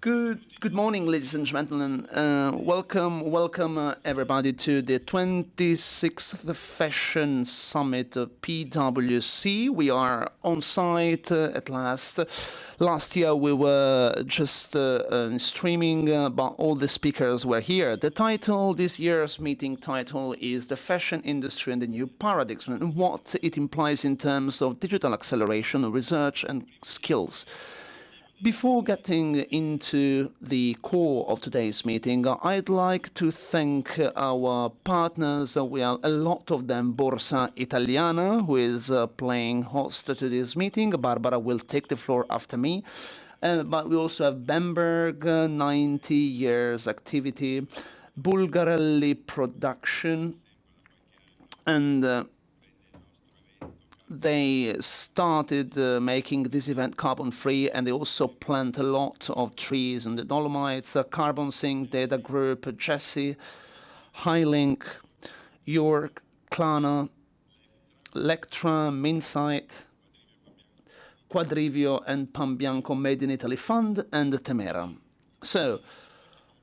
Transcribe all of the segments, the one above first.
Good morning, ladies and gentlemen. Welcome everybody to the 26th Fashion Summit of PwC. We are on site at last. Last year we were just streaming, but all the speakers were here. The title, this year's meeting title, is The Fashion Industry and the New Paradigms, and what it implies in terms of digital acceleration, research and skills. Before getting into the core of today's meeting, I'd like to thank our partners. We are a lot of them. Borsa Italiana, who is playing host to this meeting. Barbara will take the floor after me. But we also have Bamberg, 90 years activity, Bulgarelli Production, and they started making this event carbon-free, and they also plant a lot of trees in the Dolomites. Carbon Sync, Data Group, Jesse, Highlink, York, Klana, Lectra, Minsight, Quadrivio, and Pambianco Made in Italy Fund, and Temera. So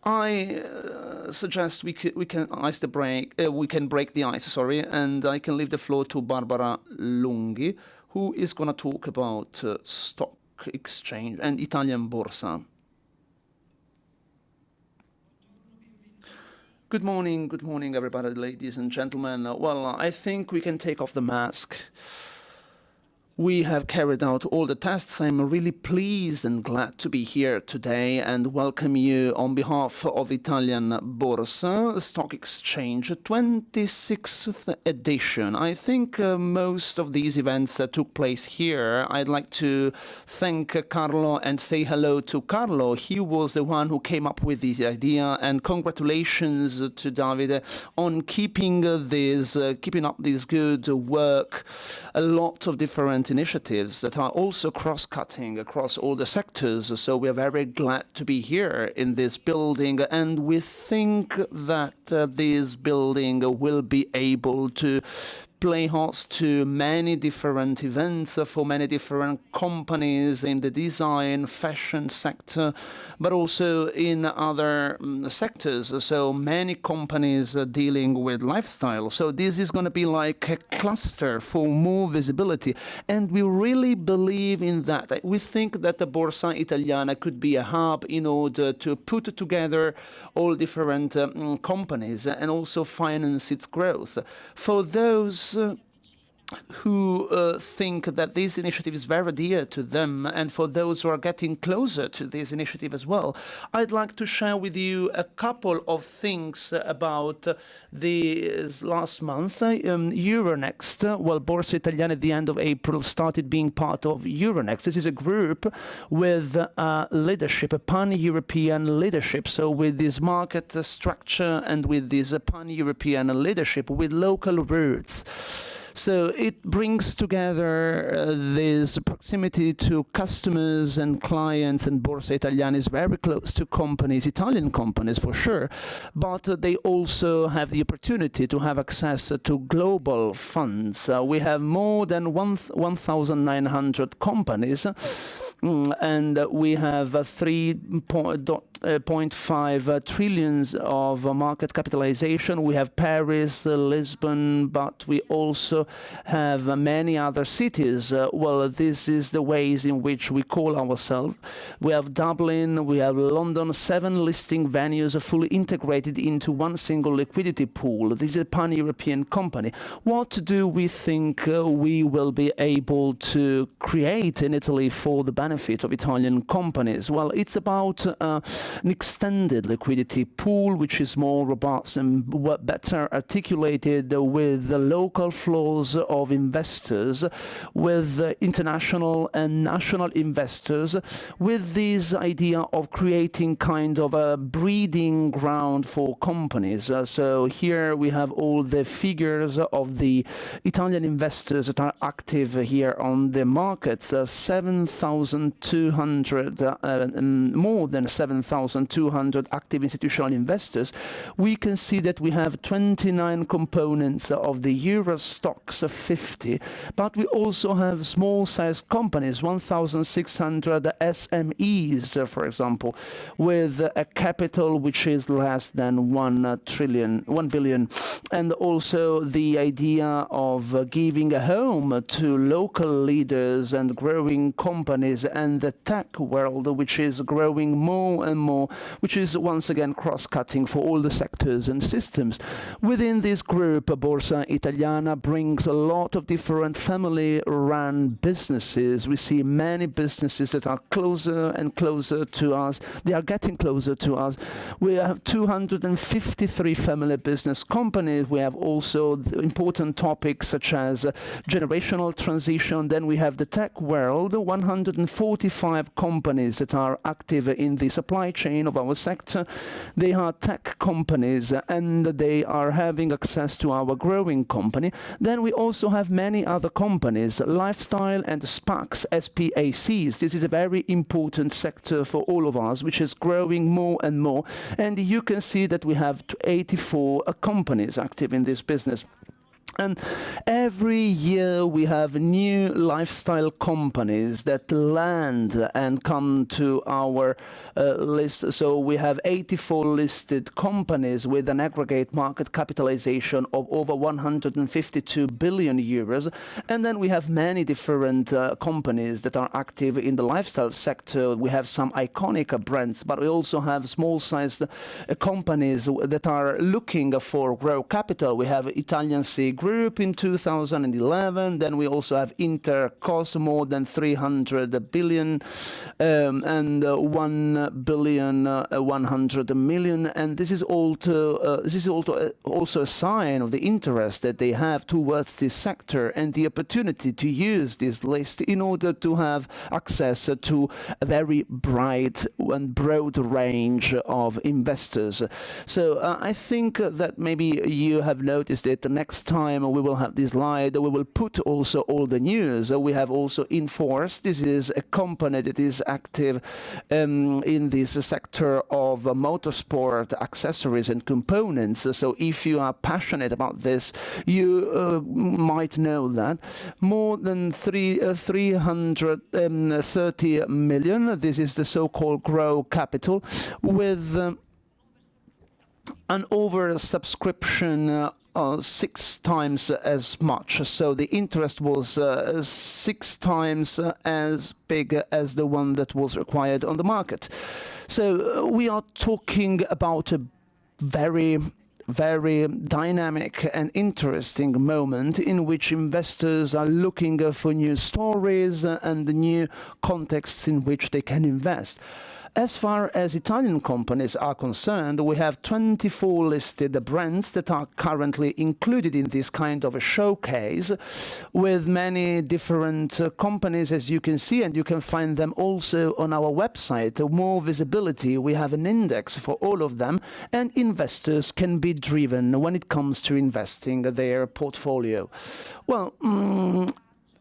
I suggest we can break the ice, and I can leave the floor to Barbara Lunghi, who is going to talk about stock exchange and Italian Borsa. Good morning, everybody, ladies and gentlemen. Well, I think we can take off the mask. We have carried out all the tests. I'm really pleased and glad to be here today and welcome you on behalf of Italian Borsa Stock Exchange 26th edition. I think most of these events took place here. I'd like to thank Carlo and say hello to Carlo. He was the one who came up with the idea, and congratulations to Davide on keeping up this good work. A lot of different initiatives that are also cross-cutting across all the sectors. So we are very glad to be here in this building, and we think that this building will be able to play host to many different events for many different companies in the design, fashion sector, but also in other sectors. So many companies are dealing with lifestyle. So this is going to be like a cluster for more visibility. And we really believe in that. We think that the Borsa Italiana could be a hub in order to put together all different companies and also finance its growth. For those who think that this initiative is very dear to them, and for those who are getting closer to this initiative as well, I'd like to share with you a couple of things about this last month. Euronext, well, Borsa Italiana at the end of April started being part of Euronext. This is a group with leadership, a pan-European leadership. So with this market structure and with this pan-European leadership with local roots. So it brings together this proximity to customers and clients, and Borsa Italiana is very close to companies, Italian companies for sure, but they also have the opportunity to have access to global funds. We have more than 1,900 companies, and we have 3.5 trillions of market capitalization. We have Paris, Lisbon, but we also have many other cities. Well, this is the ways in which we call ourselves. We have Dublin, we have London, 7 listing venues fully integrated into one single liquidity pool. This is a pan-European company. What do we think we will be able to create in Italy for the benefit of Italian companies? Well, it's about an extended liquidity pool, which is more robust and better articulated with the local flows of investors, with international and national investors, with this idea of creating kind of a breeding ground for companies. So here we have all the figures of the Italian investors that are active here on the markets. 7,000 more than 7,200 active institutional investors, we can see that we have 29 components of the Euro Stoxx 50, but we also have small-sized companies, 1,600 SMEs, for example, with a capital which is less than 1 billion, and also the idea of giving a home to local leaders and growing companies, and the tech world, which is growing more and more, which is once again cross-cutting for all the sectors and systems. Within this group, Borsa Italiana brings a lot of different family-run businesses. We see many businesses that are closer and closer to us. They are getting closer to us. We have 253 family business companies. We have also important topics such as generational transition. Then we have the tech world, 145 companies that are active in the supply chain of our sector. They are tech companies and they are having access to our growing company. Then we also have many other companies, lifestyle and SPACs, SPACs. This is a very important sector for all of us, which is growing more and more. And you can see that we have 84 companies active in this business. And every year we have new lifestyle companies that land and come to our list. So we have 84 listed companies with an aggregate market capitalization of over 152 billion euros. And then we have many different companies that are active in the lifestyle sector. We have some iconic brands, but we also have small-sized companies that are looking for growth capital. We have Italian Sea Group in 2011. Then we also have Intercos, more than 300 billion, and 1,100 million. And this is also a sign of the interest that they have towards this sector and the opportunity to use this list in order to have access to a very bright and broad range of investors. So I think that maybe you have noticed that the next time we will have this slide, we will put also all the news. We have also Inforce. This is a company that is active in this sector of motorsport accessories and components. So if you are passionate about this, you might know that. More than 330 million. This is the so-called Grow Capital with an oversubscription 6 times as much. So the interest was 6 times as big as the one that was required on the market. So we are talking about a very dynamic and interesting moment in which investors are looking for new stories and new contexts in which they can invest. As far as Italian companies are concerned, we have 24 listed brands that are currently included in this kind of a showcase with many different companies, as you can see, and you can find them also on our website. More visibility, we have an index for all of them, and investors can be driven when it comes to investing their portfolio. Well,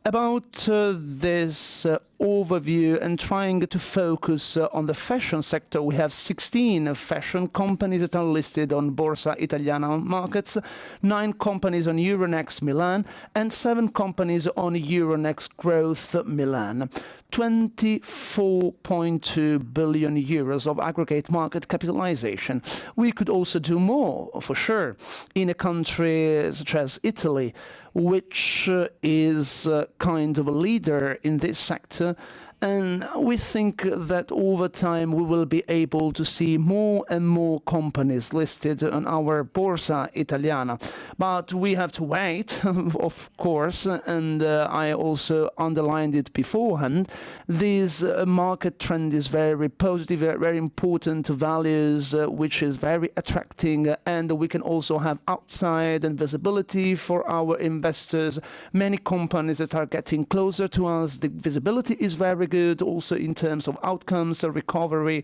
about this overview and trying to focus on the fashion sector, we have 16 fashion companies that are listed on Borsa Italiana markets, 9 companies on Euronext Milan, and 7 companies on Euronext Growth Milan. 24.2 billion euros of aggregate market capitalization. We could also do more, for sure, in a country such as Italy, which is kind of a leader in this sector. And we think that over time we will be able to see more and more companies listed on our Borsa Italiana. But we have to wait, of course, and I also underlined it beforehand. This market trend is very positive, very important values, which is very attracting, and we can also have upside and visibility for our investors. Many companies that are getting closer to us, the visibility is very good also in terms of outcomes, recovery,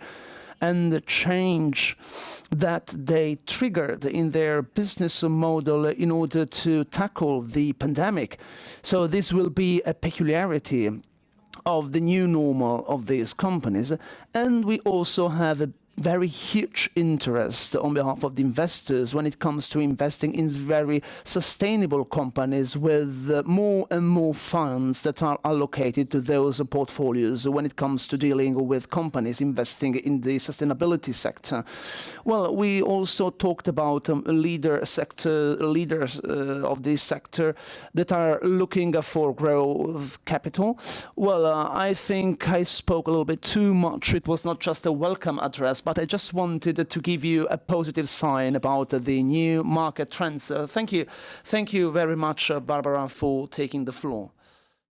and the change that they triggered in their business model in order to tackle the pandemic. So this will be a peculiarity of the new normal of these companies. And we also have a very huge interest on behalf of the investors when it comes to investing in very sustainable companies with more and more funds that are allocated to those portfolios when it comes to dealing with companies investing in the sustainability sector. Well, we also talked about leaders of this sector that are looking for growth capital. Well, I think I spoke a little bit too much. It was not just a welcome address, but I just wanted to give you a positive sign about the new market trends. Thank you. Thank you very much, Barbara, for taking the floor.